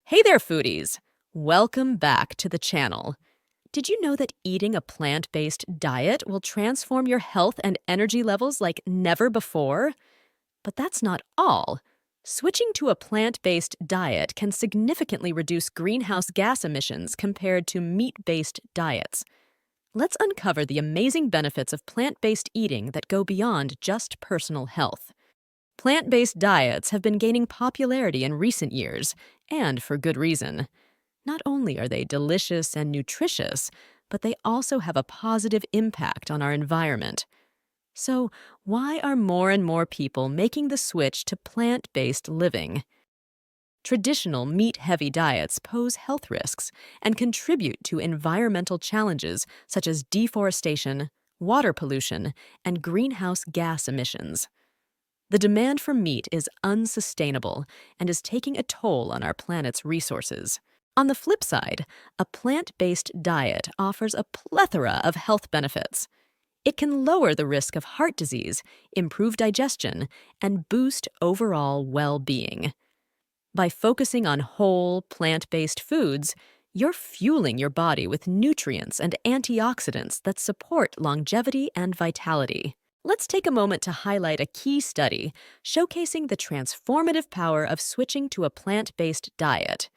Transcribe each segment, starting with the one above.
Hey there, foodies! Welcome back to the channel. Did you know that eating a plant-based diet will transform your health and energy levels like never before? But that's not all. Switching to a plant-based diet can significantly reduce greenhouse gas emissions compared to meat-based diets. Let's uncover the amazing benefits of plant-based eating that go beyond just personal health. Plant-based diets have been gaining popularity in recent years, and for good reason. Not only are they delicious and nutritious, but they also have a positive impact on our environment. So, why are more and more people making the switch to plant-based living? Traditional meat-heavy diets pose health risks and contribute to environmental challenges such as deforestation, water pollution, and greenhouse gas emissions. The demand for meat is unsustainable and is taking a toll on our planet's resources. On the flip side, a plant-based diet offers a plethora of health benefits. It can lower the risk of heart disease, improve digestion, and boost overall well-being. By focusing on whole, plant-based foods, you're fueling your body with nutrients and antioxidants that support longevity and vitality. Let's take a moment to highlight a key study showcasing the transformative power of switching to a plant-based diet.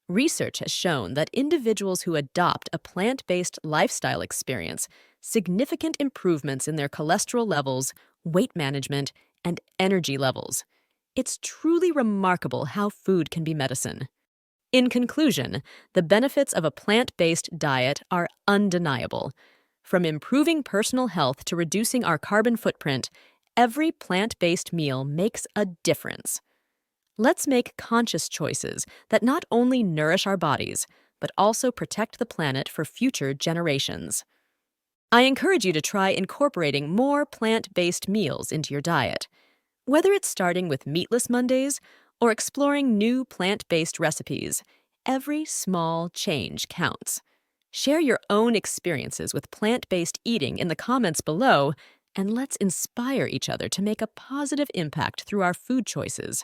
Research has shown that individuals who adopt a plant-based lifestyle experience significant improvements in their cholesterol levels, weight management, and energy levels. It's truly remarkable how food can be medicine. In conclusion, the benefits of a plant-based diet are undeniable. From improving personal health to reducing our carbon footprint, every plant-based meal makes a difference. Let's make conscious choices that not only nourish our bodies, but also protect the planet for future generations. I encourage you to try incorporating more plant-based meals into your diet. Whether it's starting with meatless Mondays or exploring new plant-based recipes, every small change counts. Share your own experiences with plant-based eating in the comments below, and let's inspire each other to make a positive impact through our food choices.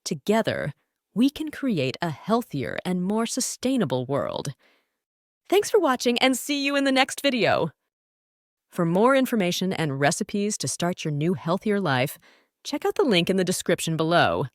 Together, we can create a healthier and more sustainable world. Thanks for watching, and see you in the next video! For more information and recipes to start your new healthier life, check out the link in the description below.